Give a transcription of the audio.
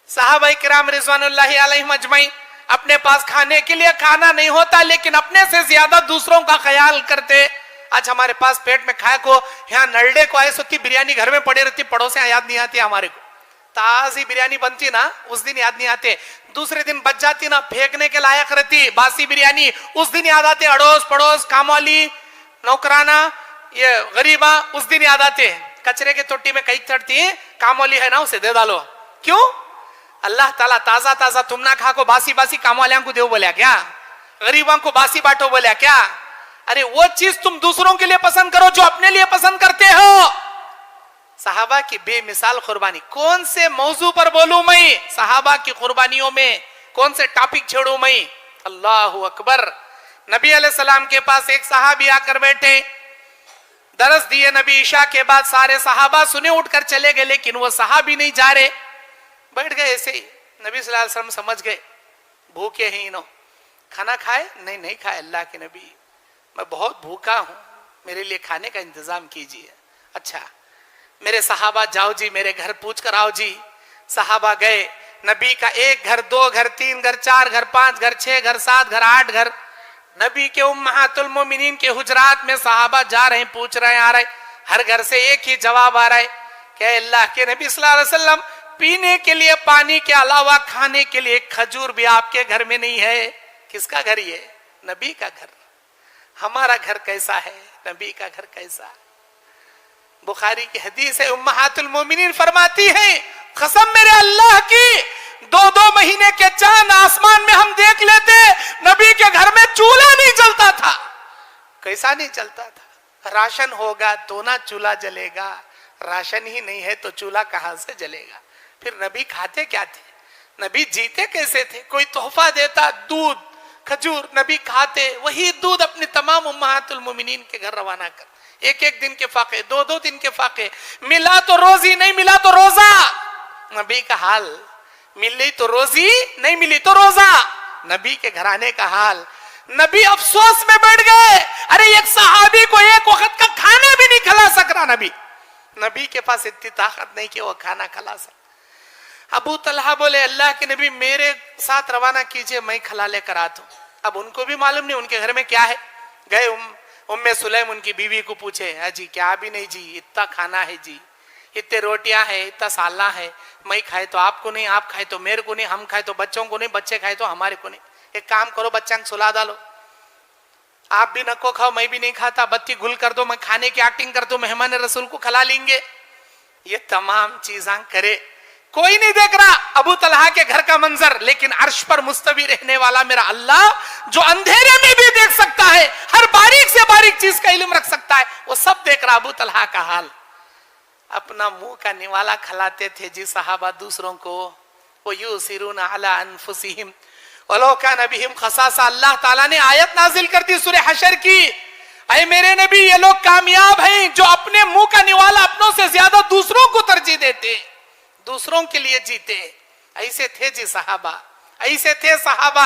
साहबा किराम रिजवानुल्लाहि अलैहिम अजमईन अपने पास खाने के लिए खाना नहीं होता, लेकिन अपने से ज्यादा दूसरों का ख्याल करते। आज हमारे पास पेट में खाए को यहाँ नलडे को आए सोती बिरयानी घर में पड़ी रहती, पड़ोसे याद नहीं आती हमारे को। ताजी बिरयानी बनती ना उस दिन याद नहीं आते, दूसरे दिन बच जाती ना फेंकने के लायक रहती बासी बिरयानी, उस दिन याद आते अड़ोस पड़ोस कामवाली नौकराना ये गरीबा, उस दिन याद आते। कचरे के तोटी में कई चढ़ती कामवाली है ना उसे दे डालो, क्यों? अल्लाह ताला ताजा ताजा तुम ना खा को बासी बासी कामवालियों को दो बोला क्या? गरीबों को बासी बांटो बोला क्या? अरे वो चीज तुम दूसरों के लिए पसंद करो जो अपने लिए पसंद करते हो। सहाबा की बेमिसाल कुर्बानी, कौन से मौजू पर बोलूं मैं? सहाबा की कुर्बानियों में कौन से टॉपिक छेड़ू मैं? अल्लाहु अकबर। नबी अलैहिस्सलाम के पास एक सहाबी आकर बैठे, दरस दिए नबी ईशा के बाद, सारे सहाबा सुने उठकर चले गए, लेकिन वो सहाबी नहीं जा रहे, बैठ गए ऐसे ही। नबी सल्लल्लाहु अलैहि वसल्लम समझ गए भूखे हैं इनो, खाना खाए? नहीं खाए अल्लाह के नबी, मैं बहुत भूखा हूं, मेरे लिए खाने का इंतजाम कीजिए। अच्छा मेरे सहाबा जाओ जी मेरे घर पूछ कर आओ जी। सहाबा गए, नबी का एक घर, दो घर, तीन घर, चार घर, पांच घर, छह घर, सात घर, आठ घर, नबी के उम्महातुल मोमिनीन के हुजरात में सहाबा जा रहे हैं, पूछ रहे हैं, आ रहे, हर घर से एक ही जवाब आ रहा है कि अल्लाह के नबी सल्लल्लाहु अलैहि वसल्लम पीने के लिए पानी के अलावा खाने के लिए खजूर भी आपके घर में नहीं है। किसका घर ये? नबी का घर। हमारा घर कैसा है? नबी का घर कैसा? बुखारी की हदीस है, उम्महातुल मोमिनीन फरमाती है, कसम मेरे अल्लाह की, 2-2 महीने के चांद आसमान में हम देख लेते, नबी के घर में चूल्हा नहीं जलता था। कैसा नहीं चलता था? राशन होगा तो ना चूल्हा जलेगा, राशन ही नहीं है तो चूल्हा कहां से जलेगा? फिर नबी खाते क्या थे? नबी जीते कैसे थे? कोई तोहफा देता, दूध खजूर, नबी खाते, वही दूध अपने तमाम उम्महातुल मोमिनीन के घर रवाना कर, एक एक दिन के फाके, 2-2 दिन के फाके, मिला तो रोजी नहीं मिला तो रोजा। नबी का हाल, मिली तो रोजी नहीं मिली तो रोजा, नबी के घराने का हाल। नबी अफसोस में बैठ गए, अरे एक सहाबी को एक वक्त का खाना भी नहीं खिला सक रहा नबी। नबी के पास इतनी ताकत नहीं कि वो खाना खिला सके। अबू तलहा बोले अल्लाह के नबी मेरे साथ रवाना कीजिए, मैं खिला लेकर आता हूं। अब उनको भी मालूम नहीं उनके घर में क्या है। गए उम्मे सुलैम उनकी बीवी को पूछे, है जी क्या? भी नहीं जी, इतना खाना है जी, इतने रोटियां है, इतना साला है, मैं खाए तो आपको नहीं, आप खाए तो मेरे को नहीं, हम खाए तो बच्चों को नहीं, बच्चे खाए तो हमारे को नहीं। एक काम करो बच्चा सुला डालो, आप भी नको खाओ, मैं भी नहीं खाता, बत्ती गुल कर दो, मैं खाने की एक्टिंग कर दो, मेहमान रसूल को खिला लेंगे। ये तमाम चीजें करे, कोई नहीं देख रहा अबू तलहा के घर का मंजर, लेकिन अर्श पर मुस्तवी रहने वाला मेरा अल्लाह जो अंधेरे में भी देख सकता है, हर बारीक से बारीक चीज का इल्म रख सकता है, वो सब देख रहा। अबू तलहा का हाल, अपना मुंह का निवाला खिलाते थे जी सहाबा दूसरों को। वो यूसिरून अला अनफुसिहिम वलो कान बिहिम खसासा। अल्लाह ताला ने आयत नाजिल कर दी सूरह हशर की, अरे मेरे नबी ये लोग कामयाब हैं जो अपने मुंह का निवाला अपनों से ज्यादा दूसरों को तरजीह देते, दूसरों के लिए जीते। ऐसे थे जी सहाबा, ऐसे थे सहाबा।